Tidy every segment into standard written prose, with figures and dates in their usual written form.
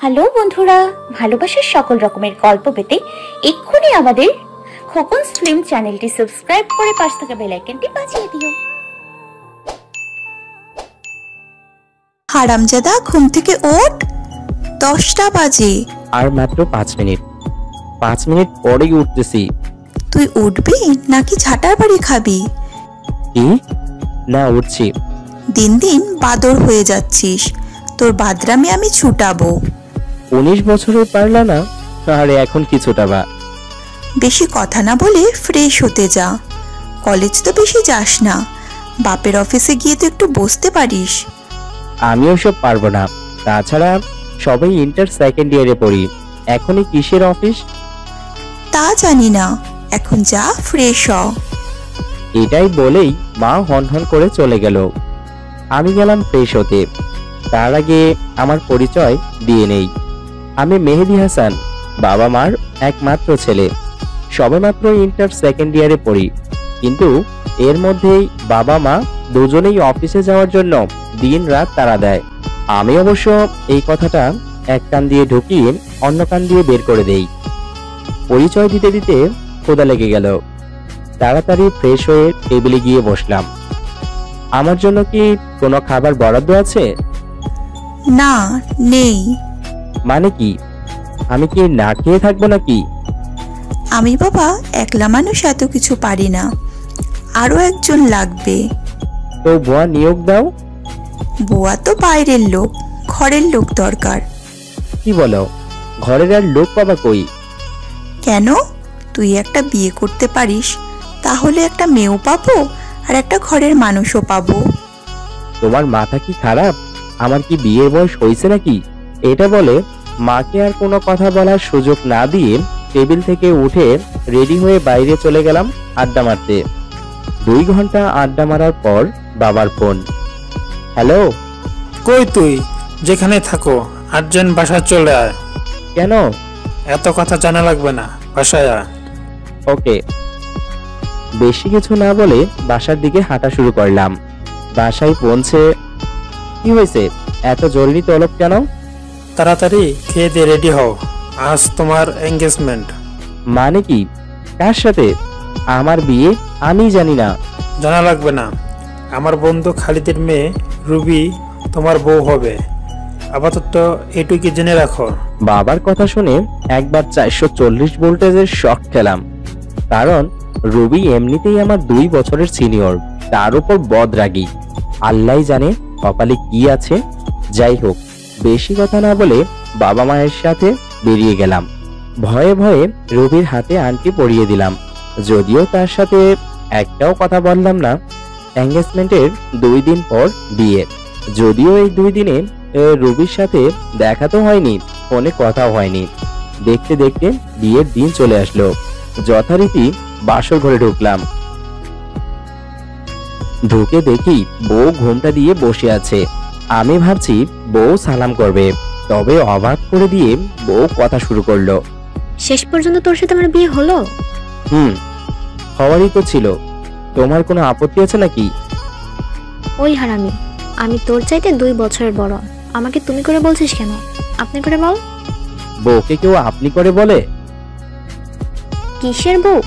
Hello বন্ধুরা, ভালোবাসার সকল রকমের গল্প পেতে এক্ষুনি আমাদের খোকনস ফিল্ম চ্যানেলটি সাবস্ক্রাইব করে পাশে থাকা বেল আইকনটি বাজিয়ে দিও। হারামজাদা, ঘুম থেকে ওঠ, 10টা বাজে। আর মাত্র 5 মিনিট। 5 মিনিট পরেই উঠতেছি। তুই উঠবি নাকি ঝাঁটার বাড়ি খাবি? কি? না, উঠছি। দিন দিন বাদর হয়ে যাচ্ছিস, তোর বাদরামে আমি ছুটাবো। 19 বছরে পারলা না, আর এখন কিছুটা বা। বেশি কথা না বলে ফ্রেশ হতে যা। কলেজ তো বেশি যাস না, বাপের অফিসে গিয়ে তো একটু বসতে পারিস। আমি ওসব পারবো না। তাছাড়া সবাই ইন্টার সেকেন্ড ইয়ারে পড়ি, এখনই কিসের অফিস? তা জানি না, এখন যা, ফ্রেশ হ। এটাই বলেই মা হন হন করে চলে গেল। আমি গেলাম ফ্রেশ হতে। তার আগে আমার পরিচয় দিয়ে নেই। আমি মেহেদি হাসান, বাবা মার একমাত্র ছেলে। সবেমাত্র ইন্টার সেকেন্ড ইয়ারে পড়ি, কিন্তু এর মধ্যেই বাবা মা দুজনেই অফিসে যাওয়ার জন্য দিন রাত তাড়া দেয়। আমি অবশ্য এই কথাটা এক কান দিয়ে ঢুকিয়ে অন্য কান দিয়ে বের করে দেই। পরিচয় দিতে দিতে ক্ষুধা লেগে গেল। তাড়াতাড়ি ফ্রেশ হয়ে টেবিলে গিয়ে বসলাম। আমার জন্য কি কোনো খাবার বরাদ্দ আছে? না, নেই। মানে কি? আমি কি না খেয়ে থাকবো নাকি? আমি বাবা একলা মানুষ এত কিছু পারি না, আরো একজন লাগবে। তো বুয়া নিয়োগ দাও। বুয়া তো বাইরের লোক, ঘরের লোক দরকার। কি বলো? ঘরের আর লোক পাবা কই? কেন? তুই একটা বিয়ে করতে পারিস, তাহলে একটা মেয়েও পাবো আর একটা ঘরের মানুষও পাবো। তোমার মাথা কি খারাপ? আমার কি বিয়ের বয়স হয়েছে নাকি? এটা বলে মাকে আর কোনো কথা বলার সুযোগ না দিয়ে টেবিল থেকে উঠে রেডি হয়ে বাইরে চলে গেলাম আড্ডা মারতে। 2 ঘন্টা আড্ডা মারার পর বাবার ফোন। হ্যালো। কই তুই? যেখানে থাকো আর্জেন্ট বাসায় চলে আয়। কেন? এত কথা জানা লাগবে না, বাসায় আয়। ওকে। বেশি কিছু না বলে বাসার দিকে হাঁটা শুরু করলাম। বাসায় পৌঁছে, কি হয়েছে? এত জরুরি তলব কেন? তাড়াতাড়ি খেয়ে দিয়ে রেডি হও, আজ তোমার এঙ্গেজমেন্ট। মানে কি? কার সাথে? আমার বিয়ে আমি জানি না। জানা লাগবে না, আমার বন্ধু খালিদের মেয়ে রুবি তোমার বউ হবে। আপাতত এটুকু জেনে রাখো। বাবার কথা শুনে একবার 440 ভোল্টেজের শক খেলাম। কারণ রবি এমনিতেই আমার 2 বছরের সিনিয়র, তার উপর বদরাগী। আল্লাহ জানে কপালে কি আছে। যাই হোক, বেশি কথা না বলে বাবা মায়ের সাথে বেরিয়ে গেলাম। ভয়ে ভয়ে রবির হাতে আংটি পরিয়ে দিলাম, যদিও তার সাথে একটাও কথা বললাম না। এঙ্গেজমেন্টের 2 দিন পর বিয়ে, যদিও এই 2 দিনে রবির সাথে দেখা তো হয়নি, ফোনে কথাও হয়নি। দেখতে দেখতে বিয়ের দিন চলে আসলো। যথারীতি বাসর ঘরে ঢুকলাম। ঢুকে দেখি বউ ঘোমটা দিয়ে বসে আছে। আমি ভাবছি বউ সালাম করবে, তবে অবাক করে দিয়ে বউ কথা শুরু করলো। শেষ পর্যন্ত তোর সাথে আমার বিয়ে হলো? হওয়ারই তো ছিল। তোমার কোনো আপত্তি আছে নাকি? ওই হারামি, আমি তোর চাইতে 2 বছরের বড়, আমাকে তুমি করে বলছিস কেন? আপনি করে বল। বউকে কেউ আপনি করে বলে? কিসের বউ?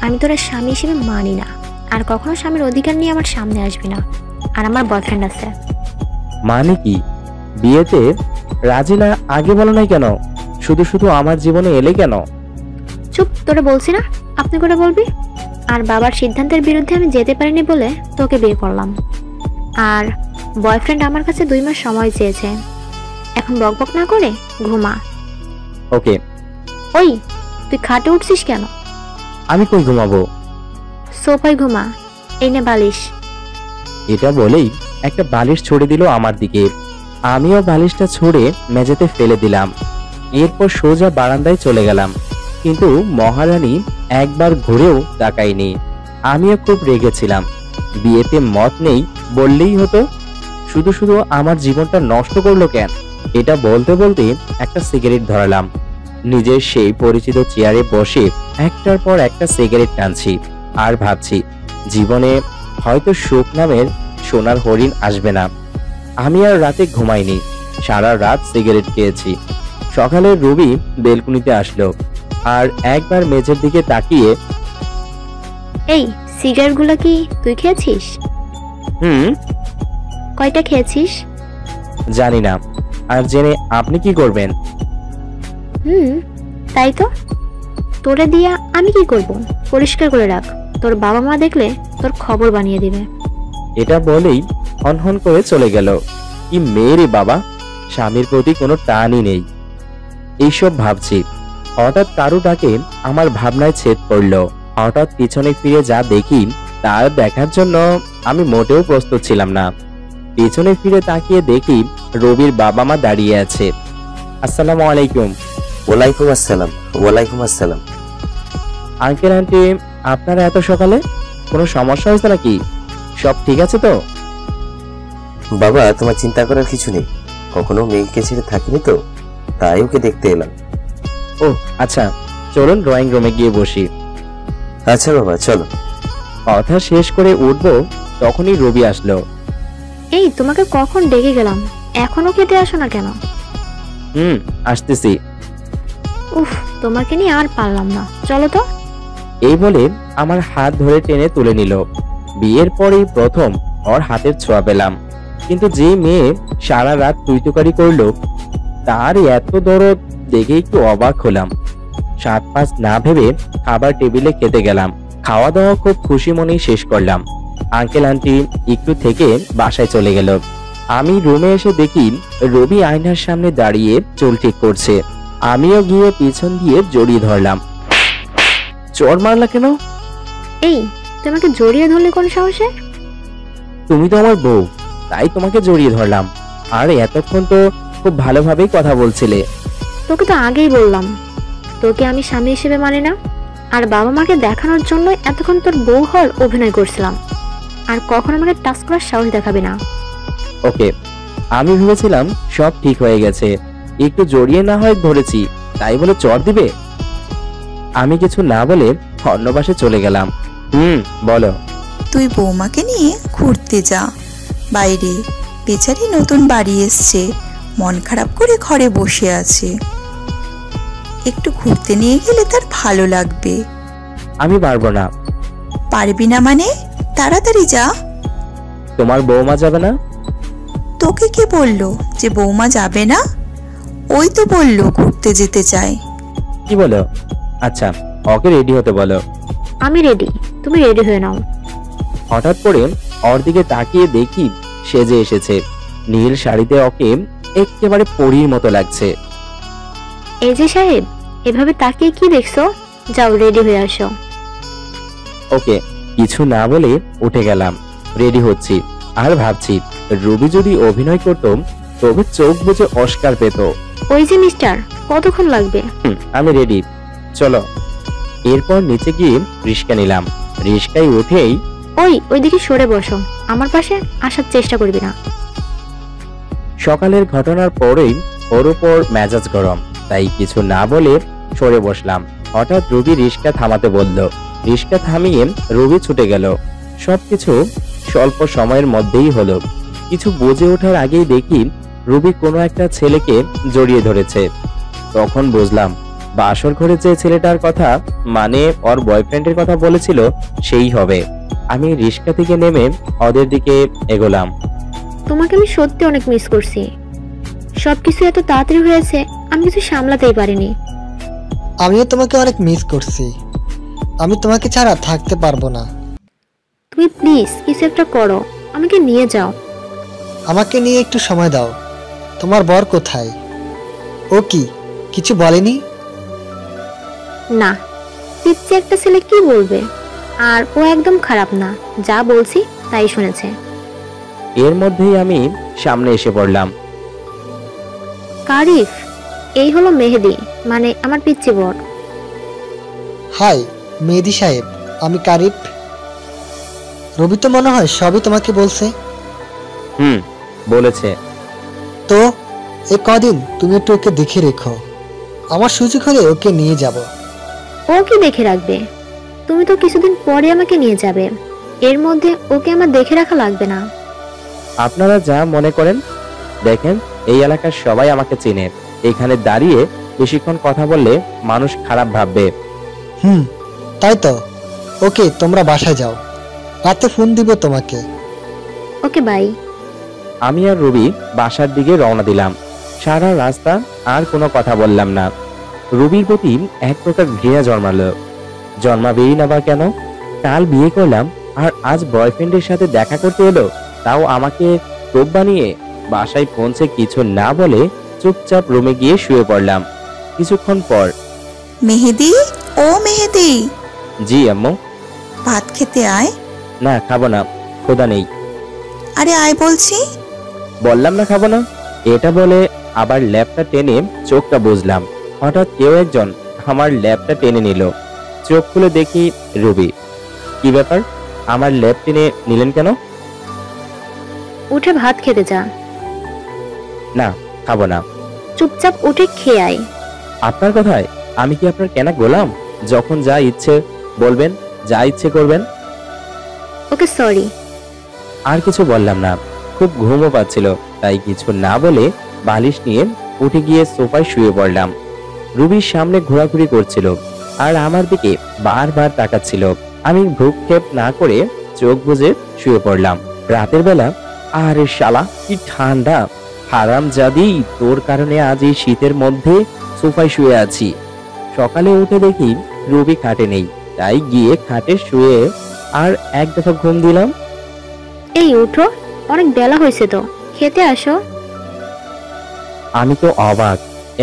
আমি তোর স্বামী হিসেবে মানি না, আর কখনো স্বামীর অধিকার নিয়ে আমার সামনে আসবি না। আর আমার বয়ফ্রেন্ড আছে। মানে কি? বিয়েতে রাজি না আগে বলো নাই কেন? শুধু শুধু আমার জীবনে এলে কেন? চুপ, তোরে বলছি না আপনি করে বলবি। আর বাবার সিদ্ধান্তের বিরুদ্ধে আমি যেতে পারিনি বলে তোকে বিয়ে করলাম। আর বয়ফ্রেন্ড আমার কাছে 2 মাস সময় চেয়েছে। এখন বকবক না করে ঘুমা। ওকে। ওই, তুই খাটে উঠছিস কেন? আমি কই ঘুমাবো? সোফায় ঘুমা, এই নে বালিশ। এটা বলেই একটা বালিশ ছুড়ে দিল আমার দিকে। আমিও বালিশটা ছুঁড়ে মেঝেতে ফেলে দিলাম। এরপর সোজা বারান্দায় চলে গেলাম, কিন্তু মহারানী একবার ঘুরেও তাকায়নি। আমিও খুব রেগেছিলাম। বিয়েতে মত নেই বললেই হতো, শুধু শুধু আমার জীবনটা নষ্ট করলো কেন? এটা বলতে বলতে একটা সিগারেট ধরালাম। নিজের সেই পরিচিত চেয়ারে বসে একটার পর একটা সিগারেট টানছি আর ভাবছি, জীবনে হয়তো সুখ নামের সোনার হরিণ আসবে না। আমি আর রাতে ঘুমাইনি। সারা রাত সিগারেট খেয়েছি। সকালে রবি বেলকুনিতে আসলো আর একবার মেঝের দিকে তাকিয়ে, এই সিগারেটগুলো কি তুই খেয়েছিস? হুম। কয়টা খেয়েছিস? জানি না। আর জেনে আপনি কি করবেন? তাই তো, তোরে দিয়া আমি কি করব? পরিষ্কার করে রাখ, তোর বাবা মা দেখলে তোর খবর বানিয়ে দিবে। এটা বলেই হনহন করে চলে গেল। কি মেয়েরে বাবা, স্বামীর প্রতি কোনো টানই নেই। এইসব ভাবছি, হঠাৎ কারো ডাকে আমার ভাবনায় ছেদ পড়ল। হঠাৎ পিছনে ফিরে যা দেখি তার দেখার জন্য আমি মোটেও প্রস্তুত ছিলাম না। পিছনে ফিরে তাকিয়ে দেখি রবির বাবা মা দাঁড়িয়ে আছে। আসসালামু আলাইকুম। ওয়ালাইকুম আসসালাম। ওয়ালাইকুম আসসালাম। আঙ্কেল আন্টি, আপনারা এত সকালে? কোনো সমস্যা হয়েছে নাকি? সব ঠিক আছে তো? বাবা, তোমার চিন্তা করার কিছু নেই। কখনো মেয়েকে ছেড়ে থাকিনি তো, তাই ওকে দেখতে এলাম। ও আচ্ছা, চলুন ড্রয়িং রুমে গিয়ে বসি। আচ্ছা বাবা, চলো। কথা শেষ করে উঠবো তখনই রবি আসলো। এই তোমাকে কখন ডেকে গেলাম, এখনো খেতে আসো না কেন? আসতেছি। উফ, তোমাকে নিয়ে আর পারলাম না, চলো তো। এই বলে আমার হাত ধরে টেনে তুলে নিল। বিয়ের পরেই প্রথম ওর হাতের ছোঁয়া পেলাম। কিন্তু যে মেয়ে সারা রাত তুইতুকারি করলো, তার এত দরদ দেখে একটু অবাক হলাম। 7-5 না ভেবে খাবার টেবিলে খেতে গেলাম। খাওয়া দাওয়া খুব খুশি মনেই শেষ করলাম। আঙ্কেল আন্টি একটু থেকে বাসায় চলে গেল। আমি রুমে এসে দেখি রবি আয়নার সামনে দাঁড়িয়ে চুল ঠিক করছে। আমিও গিয়ে পিছন দিয়ে জড়িয়ে ধরলাম। চোর মারলা কেন? এই তোমাকে জড়িয়ে ধরলে কোন সাহসে? তুমি তো আমার বউ, তাই তোমাকে জড়িয়ে ধরলাম। আর এতক্ষণ তো খুব ভালোভাবেই কথা বলছিলে। তোকে তো আগেই বললাম, তোকে আমি স্বামী হিসেবে মানি না। আর বাবা মাকে দেখানোর জন্য এতক্ষণ তোর বউ হওয়ার অভিনয় করছিলাম। আর কখনো আমাকে টাচ করার সাহস দেখাবে না। ওকে, আমি ভেবেছিলাম সব ঠিক হয়ে গেছে, একটু জড়িয়ে না হয় ধরেছি, তাই বলে চর দিবে? আমি কিছু না বলে অন্য পাশে চলে গেলাম। বলো। তুই বৌমাকে নিয়ে ঘুরতে যা বাইরে। বেচারি নতুন বাড়ি এসছে, মন খারাপ করে ঘরে বসে আছে। একটু ঘুরতে নিয়ে গেলে তার ভালো লাগবে। আমি পারবো না। পারবি না মানে? তাড়াতাড়ি যা। তোমার বৌমা যাবে না? তোকে কে বললো যে বৌমা যাবে না? ওই তো বললো ঘুরতে যেতে চায়। কি বলো? আচ্ছা, ওকে রেডি হতে বলো। আমি রেডি, তুমি রেডি হয়ে নাও। হঠাৎ করে ওর দিকে তাকিয়ে দেখি সেজে এসেছে। নীল শাড়িতে ওকে একেবারে পরীর মতো লাগছে। এই যে সাহেব, এভাবে তাকিয়ে কি দেখছো? যাও রেডি হয়ে আসো। ওকে, কিছু না বলে উঠে গেলাম। রেডি হচ্ছি আর ভাবছি, রবি যদি অভিনয় করত তবে চোখ বুজে অস্কার পেত। ওই যে মিস্টার, কতক্ষণ লাগবে? আমি রেডি, চলো। এরপর নিচে গিয়ে রিস্কা নিলাম। রিস্কায় উঠেই ওইদিকে সরে বসো, আমার পাশে আসার চেষ্টা করবি না। সকালের ঘটনার পরেই ওর উপর মেজাজ গরম, তাই কিছু না বলে সরে বসলাম। হঠাৎ রবি রিস্কা থামাতে বলল। রিস্কা থামিয়ে রবি ছুটে গেল। সবকিছু স্বল্প সময়ের মধ্যেই হলো। কিছু বুঝে ওঠার আগেই দেখি রবি কোনো একটা ছেলেকে জড়িয়ে ধরেছে। তখন বুঝলাম বাসর ঘরে যে ছেলেটার কথা, মানে ওর বয়ফ্রেন্ডের কথা বলেছিল, সেই হবে। আমি রিস্কা থেকে নেমে ওদের দিকে এগোলাম। তোমাকে আমি সত্যি অনেক মিস করছি। সবকিছু এত তাড়াতাড়ি হয়েছে, আমি কিছু সামলাতেই পারিনি। আমিও তোমাকে অনেক মিস করছি। আমি তোমাকে ছাড়া থাকতে পারবো না। তুমি প্লিজ কিছু একটা করো, আমাকে নিয়ে যাও। আমাকে নিয়ে একটু সময় দাও। তোমার বর কোথায়? ও কি কিছু বলেনি? না, পিচ্ছি একটা ছেলে কি বলবে? আর ও একদম খারাপ না, যা বলছি তাই শুনেছে। এর মধ্যেই আমি সামনে এসে পড়লাম। কারিফ, এই হলো মেহেদি, মানে আমার পিচ্ছি বর। হাই মেহেদি সাহেব, আমি কারিফ। রবি তো মনে হয় সবই তোমাকে বলছে। বলেছে তো এই কদিন তুমি একটু ওকে দেখে রেখো। আমার সুযোগ হলে ওকে নিয়ে যাব। ও কি দেখে রাখবে? তুমি তো কিছুদিন পরে আমাকে নিয়ে যাবে, এর মধ্যে ওকে আমার দেখে রাখা লাগবে না। আপনারা যা মনে করেন। দেখেন, এই এলাকার সবাই আমাকে চেনে। এখানে দাঁড়িয়ে বেশিক্ষণ কথা বললে মানুষ খারাপ ভাববে। তাই তো। ওকে, তোমরা বাসায় যাও, রাতে ফোন দিব তোমাকে। Okay bye. আমি আর রুবি বাসার দিকে রওনা দিলাম। সারা রাস্তা আর কোনো কথা বললাম না। রুবির প্রতি এক প্রকার ঘৃণা জন্মাবেই না বা কেন? কাল বিয়ে করলাম আর আজ বয়ফ্রেন্ডের সাথে দেখা করতে এলো, তাও আমাকে টোপ বানিয়ে। বাসায় পৌঁছে কিছু না বলে চুপচাপ রুমে গিয়ে শুয়ে পড়লাম। কিছুক্ষণ পর, মেহেদি, ও মেহেদি। জি আম্মু। ভাত খেতে আয়। না, খাবো না, ক্ষুধা নেই। আরে আয় বলছি। বললাম না খাবো না। এটা বলে আবার ল্যাপটা টেনে চোখটা বুঝলাম। হঠাৎ কেউ একজন আমার ল্যাপটা টেনে নিল। চোখ খুলে দেখি রুবি। কি ব্যাপার, আমার ল্যাপ টেনে নিলেন কেন? উঠে ভাত খেতে যা। না, খাবো না। চুপচাপ উঠে খেয়ে আয়। আপনার কথায় আমি কি আপনার কেনা গোলাম? যখন যা ইচ্ছে বলবেন, যা ইচ্ছে করবেন। ওকে সরি। আর কিছু বললাম না। খুব ঘুমও পাচ্ছিল, তাই কিছু না বলে বালিশ নিয়ে উঠে গিয়ে সোফায় শুয়ে পড়লাম। রুবির সামনে ঘোরাঘুরি করছিল আর আমার দিকে বারবার তাকাচ্ছিল। আমি ভ্রুক্ষেপ না করে চোখ বুজে শুয়ে পড়লাম। রাতের বেলা, আরে শালা কি ঠান্ডা! হারামজাদি, তোর কারণে আজ এই শীতের মধ্যে সোফায় শুয়ে আছি। সকালে উঠে দেখি রুবি খাটে নেই, তাই গিয়ে খাটে শুয়ে আর এক দফা ঘুম দিলাম। এই উঠো, অনেক বেলা হয়েছে তো, খেতে আসো। আমি তো অবাক,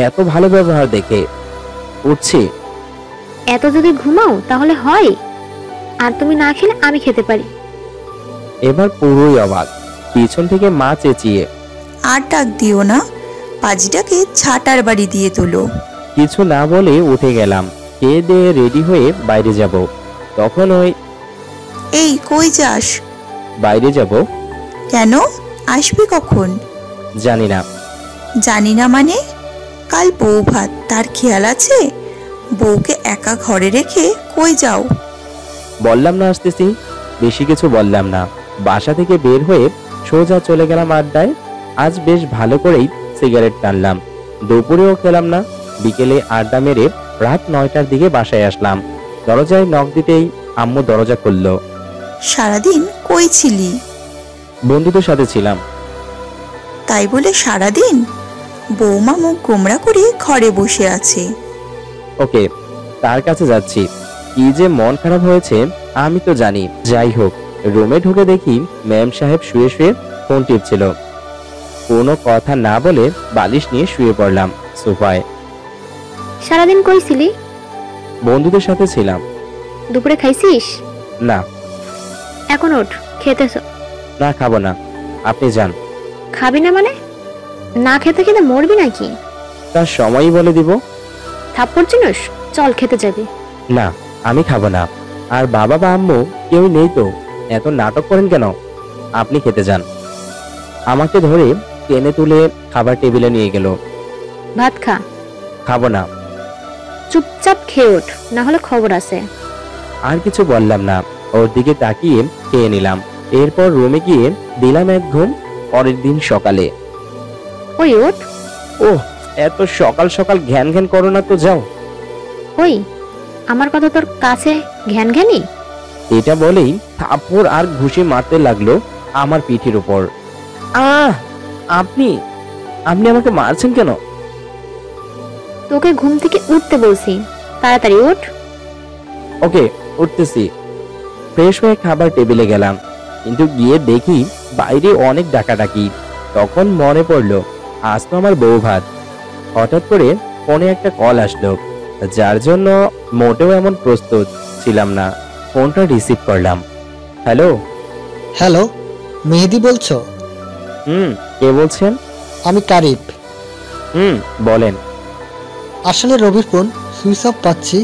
এত ভালো ব্যবহার দেখে। উঠছি। এত যদি ঘুমাও তাহলে হয়, আর তুমি না খেলে আমি খেতে পারি। এবার পুরোই অবাক। পিছন থেকে মা চেঁচিয়ে, আর ডাক দিও না, পাজিটাকে ছাটার বাড়ি দিয়ে তোলো। কিছু না বলে উঠে গেলাম। খেয়ে দিয়ে রেডি হয়ে বাইরে যাব। তখন ওই, এই কই যাস? বাইরে যাব। কেন? আসবি কখন? জানি না। জানি না মানে? কাল বউ ভাত, তার খেয়াল আছে? বউকে একা ঘরে রেখে কই যাও? বললাম না আসতেছি। বেশি কিছু বললাম না। বাসা থেকে বের হয়ে সোজা চলে গেলাম আড্ডায়। আজ বেশ ভালো করেই সিগারেট টানলাম। দুপুরেও খেলাম না। বিকেলে আড্ডা মেরে রাত 9টার দিকে বাসায় আসলাম। দরজায় নক দিতেই আম্মু দরজা খুলল। সারাদিন কই ছিলি? বন্ধুদের সাথে ছিলাম। তাই বলে সারাদিন? বৌমা মুখ গোমরা করে ঘরে বসে আছে। ওকে, তার কাছে যাচ্ছি। কি যে মন খারাপ হয়েছে আমি তো জানি। যাই হোক, রুমে ঢুকে দেখি ম্যাম সাহেব শুয়ে শুয়ে ফোন টিপছিল। কোনো কথা না বলে বালিশ নিয়ে শুয়ে পড়লাম সোফায়। সারাদিন কইছিলি? বন্ধুদের সাথে ছিলাম। দুপুরে খাইছিস? না। এখন ওঠ, খেতেছ? না, খাবো না, আপনি যান। খাবি না মানে? না খেতে খেতে মরবি নাকি? তার সময়ই বলে দিব। থাপ্পড় চিনুস? চল খেতে যাবি। না, আমি খাবো না। আর বাবা বা আম্মু কেউ নেই তো, এত নাটক করেন কেন? আপনি খেতে যান। আমাকে ধরে টেনে তুলে খাবার টেবিলে নিয়ে গেল। ভাত খা। খাবো না। চুপচাপ খেয়ে ওঠ, না হলে খবর আছে। আর কিছু বললাম না। ওর দিকে তাকিয়ে খেয়ে নিলাম। এরপর রুমে গিয়ে দিলাম এক ঘুম। পরের দিন সকালে, ওই ওঠ। ওহ, এত সকাল সকাল ঘ্যান ঘ্যান করো না তো, যাও। ওই, আমার কথা তোর কাছে ঘ্যান ঘ্যানি? এটা বলেই থাপ্পড় আর ঘুষি মারতে লাগলো আমার পিঠের উপর। আপনি আপনি আমাকে মারছেন কেন? তোকে ঘুম থেকে উঠতে বলছি, তাড়াতাড়ি ওঠ। ওকে, উঠতেছি। ফ্রেশ হয়ে খাবার টেবিলে গেলাম, কিন্তু গিয়ে দেখি বাইরে অনেক ডাকাডাকি। তখন মনে পড়লো আজ তো আমার বউ ভাত। হঠাৎ করে ফোনে একটা কল আসলো, যার জন্য মোটেও এমন প্রস্তুত ছিলাম না। ফোনটা রিসিভ করলাম। হ্যালো। হ্যালো, মেহেদি বলছো? কে বলছেন? আমি কারিব। বলেন। আসলে রবির ফোন সুইচ অফ পাচ্ছি,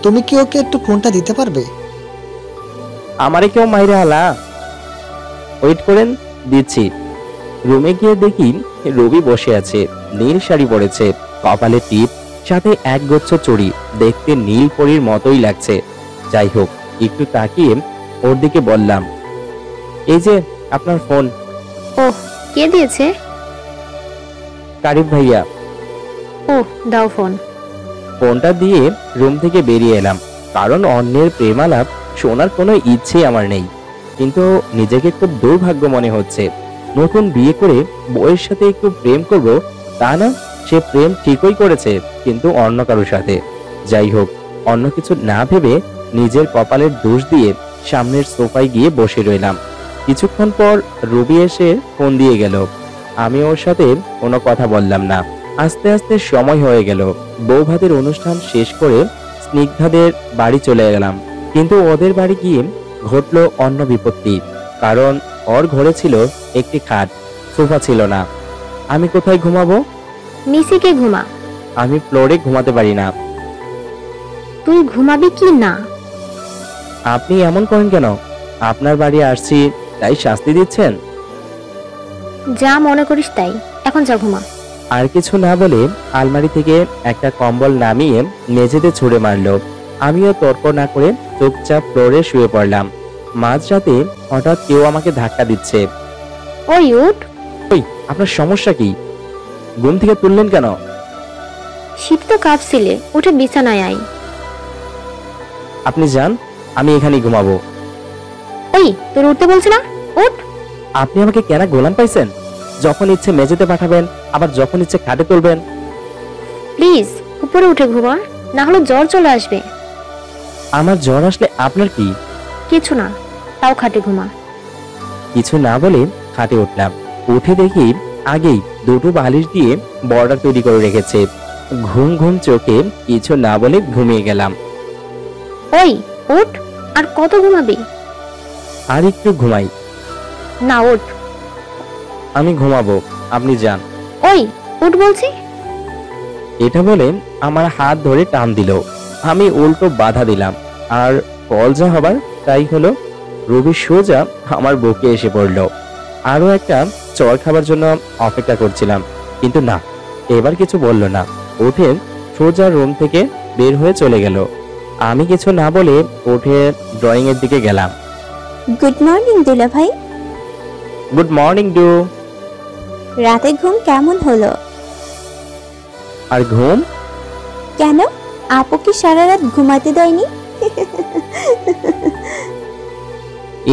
তুমি কি ওকে একটু ফোনটা দিতে পারবে? আমারে কেউ মাইরে হালা। ওয়েট করেন, দিচ্ছি। রুমে গিয়ে দেখি রবি বসে আছে। নীল শাড়ি পরেছে, কপালে টিপ, সাথে একগুচ্ছ চুড়ি। দেখতে নীল পরীর মতোই লাগছে। যাই হোক, একটু তাকিয়ে ওর দিকে বললাম, এই যে আপনার ফোন। ওহ, কে দিয়েছে? কারিব ভাইয়া। ও দাও ফোন। ফোনটা দিয়ে রুম থেকে বেরিয়ে এলাম, কারণ অন্যের প্রেমালাপ শোনার কোনো ইচ্ছে আমার নেই। কিন্তু নিজেকে খুব দুর্ভাগ্য মনে হচ্ছে। নতুন বিয়ে করে বউয়ের সাথে একটু প্রেম করব, তা না, সে প্রেম ঠিকই করেছে, কিন্তু অন্য কারোর সাথে। যাই হোক, অন্য কিছু না ভেবে নিজের কপালের দোষ দিয়ে সামনের সোফায় গিয়ে বসে রইলাম। কিছুক্ষণ পর রুবি এসে ফোন দিয়ে গেল। আমি ওর সাথে কোনো কথা বললাম না। আস্তে আস্তে সময় হয়ে গেল। বৌভাতের অনুষ্ঠান শেষ করে স্নিগ্ধাদের বাড়ি চলে গেলাম। কিন্তু ওদের বাড়ি গিয়ে ঘটল অন্য বিপত্তি, কারণ ওর ঘরে ছিল একটি খাট, সোফা ছিল না। আমি কোথায় ঘুমাবো? মিসিকে ঘুমা। আমি ফ্লোরে ঘুমাতে পারি না। তুই ঘুমাবি কি না? আপনি এমন করেন কেন? আপনার বাড়ি আসছি তাই শাস্তি দিচ্ছেন? যা মনে করিস তাই, এখন যা ঘুমা। আর কিছু না বলে আলমারি থেকে একটা কম্বল নামিয়ে মেঝেতে ছুঁড়ে মারলো। আমিও তর্ক না করে চুপচাপ ফ্লোরে শুয়ে পড়লাম। মাঝরাতে হঠাৎ কেউ আমাকে ধাক্কা দিচ্ছে। ওই উঠ। ওই, আপনার সমস্যা কি? ঘুম থেকে তুললেন কেন? শীত তো কাঁপছিলে, উঠে বিছানায় আয়। আপনি যান, আমি এখানেই ঘুমাবো। ওই, তোর উঠতে বলছি না, উঠ। আপনি আমাকে কেন গোলাম পাইছেন? যখন ইচ্ছে মেঝেতে পাঠাবেন, আবার যখন ইচ্ছে খাটে তুলবেন। প্লিজ উপরে উঠে ঘুমা, না হলে জ্বর চলে আসবে। আমার জ্বর আসলে আপনার কি? কিছু না, তাও খাটে ঘুমা। কিছু না বলে খাটে উঠলাম। উঠে দেখি আগেই দুটো বালিশ দিয়ে বর্ডার তৈরি করে রেখেছে। ঘুম ঘুম চোখে কিছু না বলে ঘুমিয়ে গেলাম। ওই উঠ, আর কত ঘুমাবি? আর একটু ঘুমাই। না উঠ। আমি ঘুমাবো, আপনি যান। ওই উঠ বলছি। এটা বলে আমার হাত ধরে টান দিল। আমি উল্টো বাধা দিলাম, আর ফল যা হবার তাই হলো। রবি সোজা আমার বুকে এসে পড়ল। আরো একটা চড় খাবার জন্য অপেক্ষা করছিলাম, কিন্তু না, এবার কিছু বলল না। উঠে সোজা রুম থেকে বের হয়ে চলে গেল। আমি কিছু না বলে উঠে ড্রয়িং এর দিকে গেলাম। গুড মর্নিং দুলা ভাই। Good morning do. রাতে ঘুম কেমন হলো? আর ঘুম? কেন, আপু কি সারা রাত ঘুমাতে দেয়নি?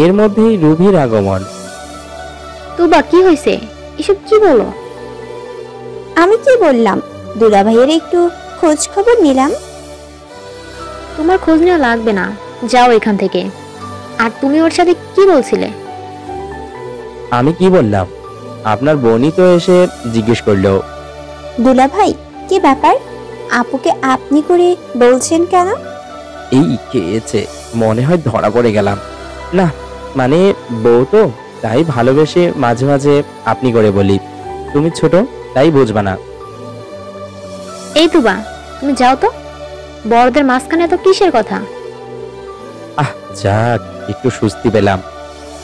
এর মধ্যেই রুবির আগমন। তুবা কি হয়েছে? এসব কি বলো? আমি কি বললাম, দুলা ভাইয়ের একটু খোঁজ খবর নিলাম। তোমার খোঁজ নেওয়া লাগবে না, যাও এখান থেকে। আর তুমি ওর সাথে কি বলছিলে? আমি কি বললাম? আপনার বোনই তো এসে জিজ্ঞেস করলো। দুলা ভাই, কি ব্যাপার? আপুকে আপনি করে বলছেন কেন? এই খেয়েছে, মনে হয় ধরা পড়ে গেলাম। না, মানে বউ তো, তাই ভালোবেসে মাঝে মাঝে আপনি করে বলি। তুমি ছোট, তাই বুঝবা না। এই তুবা, তুমি যাও তো। বড়দের মাঝখানে তো কিসের কথা? আহ যাক, একটু স্বস্তি পেলাম।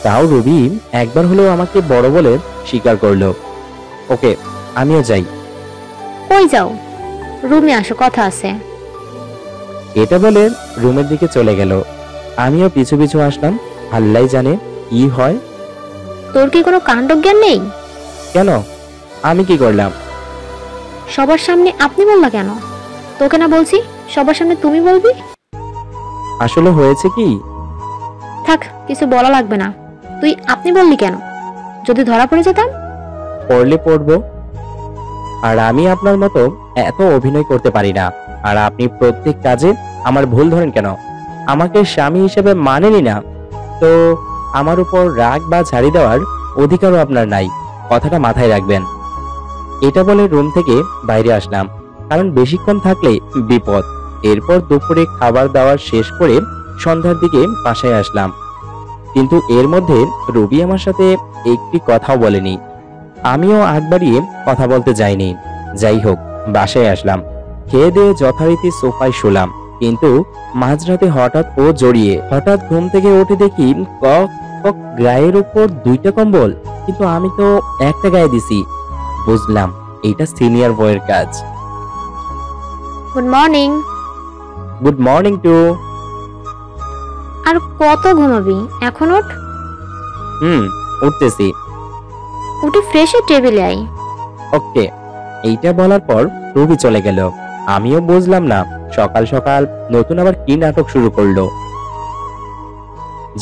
তাও রবি একবার হলেও আমাকে বড় বলে স্বীকার করলো। ওকে, আমিও যাই। কই যাও? রুমে আসো, কথা আছে। এটা বলে রুমের দিকে চলে গেল। আমিও পিছু পিছু আসলাম। আল্লাহ জানে কি হয়। তোর কি কোনো কাণ্ডজ্ঞান নেই? কেন, আমি কি করলাম? সবার সামনে আপনি বললা কেন? তোকে না বলছি সবার সামনে তুমি বলবি? আসলে হয়েছে কি? থাক, কিছু বলা লাগবে না। তুই আপনি বললি কেন? যদি ধরা পড়ে যেতাম? পড়লে পড়বো। আর আমি আপনার মতো এত অভিনয় করতে পারি না। আর আপনি প্রত্যেক কাজে আমার ভুল ধরেন কেন? আমাকে স্বামী হিসেবে মানেনি না তো আমার উপর রাগ বা ঝাড়ি দেওয়ার অধিকারও আপনার নাই। কথাটা মাথায় রাখবেন। এটা বলে রুম থেকে বাইরে আসলাম, কারণ বেশিক্ষণ থাকলে বিপদ। এরপর দুপুরে খাবার দাওয়া শেষ করে সন্ধ্যার দিকে বাসায় আসলাম। কিন্তু এর মধ্যে রবি আমার সাথে একটি কথাও বলেনি। আমিও আগ বাড়িয়ে কথা বলতে যাইনি। যাই হোক, বাসায় আসলাম। খেয়ে দিয়ে যথারীতি সোফায় শুলাম, কিন্তু মাঝরাতে হঠাৎ ও জড়িয়ে। হঠাৎ ঘুম থেকে উঠে দেখি কক কক গায়ের উপর দুইটা কম্বল, কিন্তু আমি তো একটা গায়ে দিছি। বুঝলাম এটা সিনিয়র বয়ের কাজ। Good morning. Good morning too. আর কত ঘুমাবি? এখন ওঠ। উঠতেছি। উঠে ফ্রেশ হয়ে টেবিলে আই। ওকে। এইটা বলার পর রবি চলে গেল। আমিও বুঝলাম না সকাল সকাল নতুন আবার কি নাটক শুরু করলো।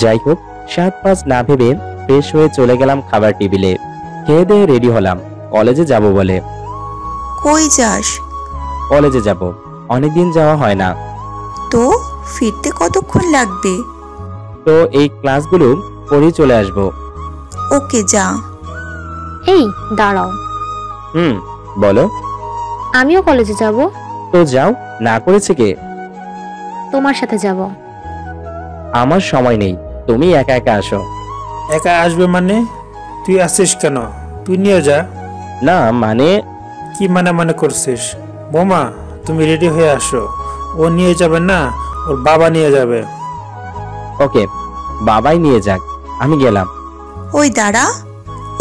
যাই হোক, 7-5 না ভেবে ফ্রেশ হয়ে চলে গেলাম খাবার টেবিলে। খেয়ে দিয়ে রেডি হলাম কলেজে যাব বলে। কই যাস? কলেজে যাব, অনেকদিন যাওয়া হয় না। তো ফিরতে কতক্ষণ লাগবে? তো এই ক্লাসগুলো পড়ে চলে আসব। ওকে, যা। এই দাঁড়াও, বলো। আমিও কলেজে যাব। তো যাও, না করেছে কে? তোমার সাথে যাব। আমার সময় নেই, তুমি একা একা আসো। একা আসবে মানে? তুই আসিস কেন? তুই নিয়ে যা। না মানে? কি মানে করছিস? বোমা, তুমি রেডি হয়ে আসো। ও নিয়ে যাবে না, ওর বাবা নিয়ে যাবে। ওকে, বাবাই নিয়ে যাক, আমি গেলাম। ওই দাঁড়া,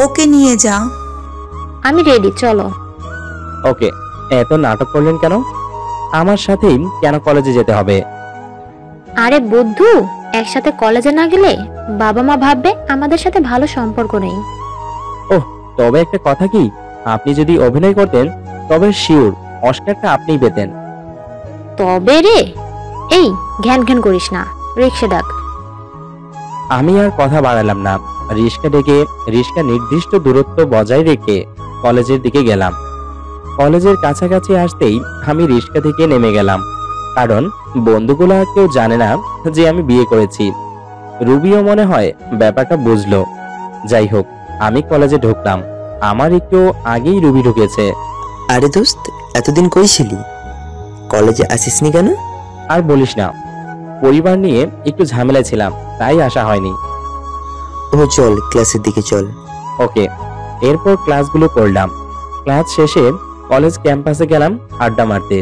ওকে নিয়ে যা। আমি রেডি, চলো। ওকে, এত নাটক করলেন কেন? আমার সাথেই কেন কলেজে যেতে হবে? আরে বুদ্ধু, একসাথে কলেজে না গেলে বাবা মা ভাববে আমাদের সাথে ভালো সম্পর্ক নেই। ওহ, তবে একটা কথা কি, আপনি যদি অভিনয় করতেন তবে শিওর অস্কারটা আপনিই পেতেন। তবে রে, এই ঘ্যান ঘ্যান করিস না, রিক্সা ডাক। আমি আর কথা বাড়ালাম না, রিক্সা নির্দিষ্ট দূরত্ব বজায় রেখে কলেজের দিকে গেলাম। কলেজের কাছাকাছি আসতেই আমি রিক্সা থেকে নেমে গেলাম, কারণ বন্ধুগুলো কেউ জানে না যে আমি বিয়ে করেছি। রুবিও মনে হয় ব্যাপারটা বুঝলো। যাই হোক, আমি কলেজে ঢুকলাম। আমার একটু আগেই রুবি ঢুকেছে। আরে দোস্ত, এতদিন কই ছিলি? কলেজে আসিসনি কেন? আর বলিস না, পরিবার নিয়ে একটু ঝামেলায় ছিলাম, তাই আসা হয়নি। ও চল, ক্লাসের দিকে চল। ওকে। এরপর ক্লাসগুলো করলাম। ক্লাস শেষে কলেজ ক্যাম্পাসে গেলাম আড্ডা মারতে।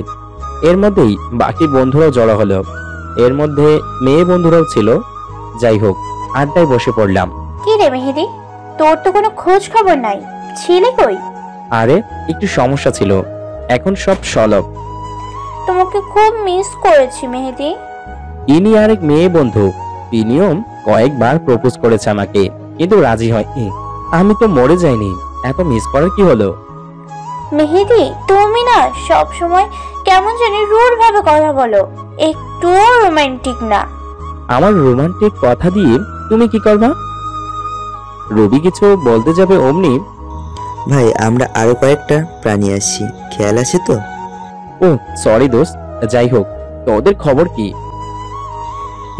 এর মধ্যেই বাকি বন্ধুরাও জড়ো হলো, এর মধ্যে মেয়ে বন্ধুরাও ছিল। যাই হোক, আড্ডায় বসে পড়লাম। কি রে মেহেদি, তোর তো কোনো খোঁজ খবর নাই, ছিলে কই? আরে একটু সমস্যা ছিল, এখন সব সলভ। তোমাকে খুব মিস করেছি মেহেদি। ইনি আরেক মেয়ে বন্ধু, তিনিও কয়েকবার প্রপোজ করেছে আমাকে, কিন্তু রাজি হয়নি। আমি তো মরে যাইনি, এত মিস করার কি হলো? মেহেদি, তুমি না সব সময় কেমন জানি রুড ভাবে কথা বলো, একটু রোমান্টিক না। আমার রোমান্টিক কথা দিয়ে তুমি কি করবা? রবি কিছু বলতে যাবে অমনি, ভাই আমরা আরো কয়েকটা প্রাণী আসছি, খেয়াল আছে তো? ও সরি দোস্ত, যাই হোক তোদের খবর কি?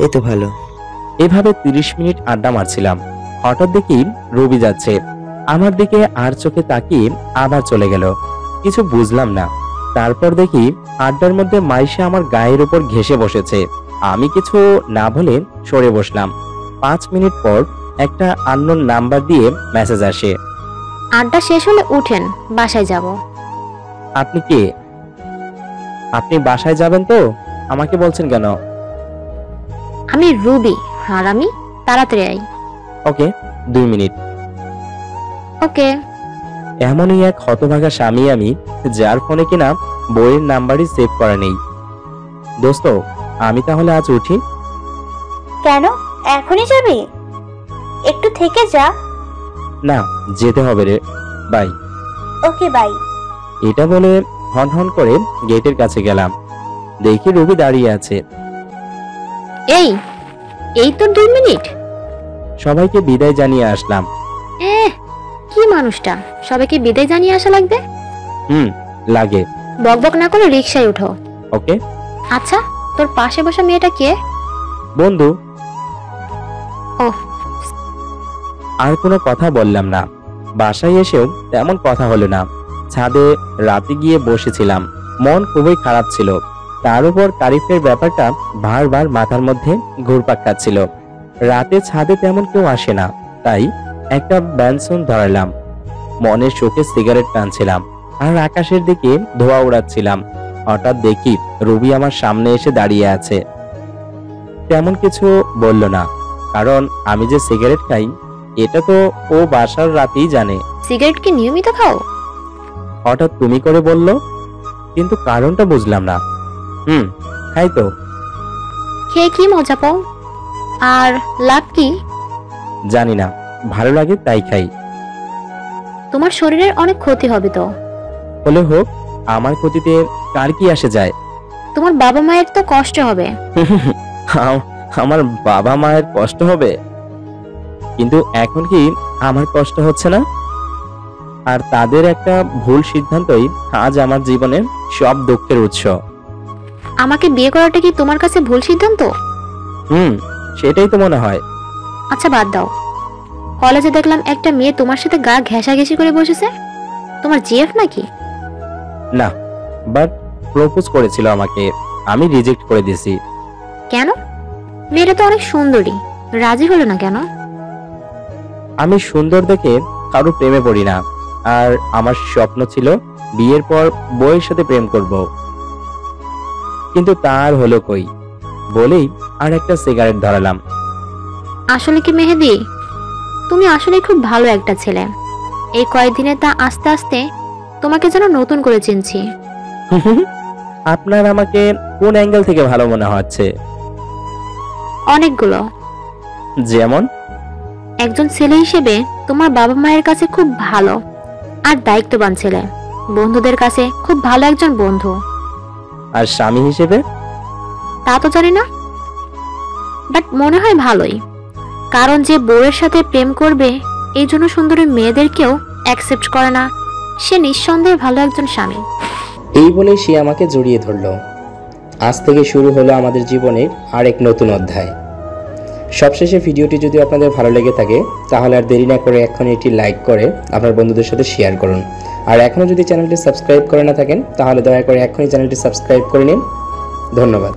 এই তো ভালো। এভাবে 30 মিনিট আড্ডা মারছিলাম। হঠাৎ দেখি রবি যাচ্ছে আমার দিকে, আর চোখে তাকিয়ে আবার চলে গেল। কিছু বুঝলাম না। তারপর দেখি আড্ডার মধ্যে মাইশা আমার গায়ের উপর ঘেঁষে বসেছে। আমি কিছু না বলে সরে বসলাম। 5 মিনিট পর একটা আননোন নাম্বার দিয়ে মেসেজ আসে। আড্ডা শেষ হলে উঠেন, বাসায় যাব। আপনি কে? আপনি বাসায় যাবেন তো? আমাকে বলছেন কেন? আমি রুবি, হারামি, তাড়াতাড়ি আই। Okay, 2 minute. ওকে। এমনই এক হতভাগা স্বামী আমি, যার ফোনে কিনা বইয়ের নাম্বারই সেভ করা নেই। দোস্ত, আমি তাহলে আজ উঠি। কেন, এখনই যাবি? একটু থেকে যা। না, যেতে হবে রে, বাই। Okay bye. এটা বলে হন হন করে গেটের কাছে গেলাম। দেখি রবি দাঁড়িয়ে আছে। এই তো 2 মিনিট। সবাইকে বিদায় জানিয়ে আসলাম। কি মানুষটা, সবাইকে বিদায় জানিয়ে আসা লাগবে? লাগে। বকবক না করে রিকশায় উঠো। ওকে। আচ্ছা, তোর পাশে বসা মেয়েটা কে? বন্ধু। ওহ। আর কোনো কথা বললাম না। বাসায় এসেও তেমন কথা হলো না। ছাদে রাতে গিয়ে বসেছিলাম, মন খুবই খারাপ ছিল। তার উপর কারিফের ব্যাপারটা বারবার মাথার মধ্যে ঘুরপাক খাচ্ছিল। রাতে ছাদে তেমন কেউ আসে না, তাই একটা ব্যানসন ধরালাম। মনের শোকে সিগারেট টানছিলাম আর আকাশের দিকে ধোঁয়া উড়াচ্ছিলাম। হঠাৎ দেখি রবি আমার সামনে এসে দাঁড়িয়ে আছে। তেমন কিছু বলল না, কারণ আমি যে সিগারেট খাই এটা তো ও বাসার রাতেই জানে। সিগারেট কি নিয়মিত খাও? হঠাৎ তুমি করে বলল, কিন্তু কারণটা বুঝলাম না। খাই তো। খেয়ে কি মজা পাও? আর লাভ কি? জানি না, ভালো লাগে তাই খাই। তোমার শরীরের অনেক ক্ষতি হবে তো। হলে হোক, আমার ক্ষতিতে কার কি আসে যায়? তোমার বাবা মায়ের তো কষ্ট হবে। আমার বাবা মায়ের কষ্ট হবে, কিন্তু এখন কি আমার কষ্ট হচ্ছে না? আর তাদের একটা ভুল সিদ্ধান্তই আজ আমার জীবনের সব দুঃখের উৎস। আমাকে বিয়ে করাটা কি তোমার কাছে ভুল সিদ্ধান্ত? সেটাই তো মনে হয়। আচ্ছা বাদ দাও, কলেজে দেখলাম একটা মেয়ে তোমার সাথে গা ঘেঁষাঘেঁষি করে বসেছে। তোমার জিএফ নাকি? না, বাট প্রপোজ করেছিল আমাকে, আমি রিজেক্ট করে দিয়েছি। কেন? মেয়েটা তো অনেক সুন্দরী, রাজি হলো না কেন? আমি সুন্দর দেখে কারো প্রেমে পড়ি না, আর আমার স্বপ্ন ছিল বিয়ের পর বউয়ের সাথে প্রেম করব, কিন্তু তার হলো কই। বলেই আর একটা সিগারেট ধরালাম। আসলে কি মেহেদি, তুমি আসলে খুব ভালো একটা ছেলে। এই কয়েকদিনে তা আস্তে আস্তে তোমাকে যেন নতুন করে চিনছি। আপনার আমাকে কোন অ্যাঙ্গেল থেকে ভালো মনে হচ্ছে? অনেকগুলো। যেমন? একজন ছেলে হিসেবে তোমার বাবা মায়ের কাছে খুব ভালো আর দায়িত্ববান ছেলে, বন্ধুদের কাছে খুব ভালো একজন বন্ধু। আর স্বামী হিসেবে? তা তো জানি না, বাট মনে হয় ভালোই। কারণ যে বউয়ের সাথে প্রেম করবে এই জন্য সুন্দরী মেয়েদেরকেও অ্যাকসেপ্ট করে না, সে নিঃসন্দেহে ভালো একজন স্বামী। এই বলে সে আমাকে জড়িয়ে ধরল। আজ থেকে শুরু হলো আমাদের জীবনের আরেক নতুন অধ্যায়। সবশেষে ভিডিওটি যদি আপনাদের ভালো লেগে থাকে তাহলে আর দেরি না করে এক্ষুনি এটি লাইক করে আপনার বন্ধুদের সাথে শেয়ার করুন। আর এখনও যদি চ্যানেলটি সাবস্ক্রাইব করে না থাকেন তাহলে দয়া করে এক্ষুনি চ্যানেলটি সাবস্ক্রাইব করে নিন। ধন্যবাদ।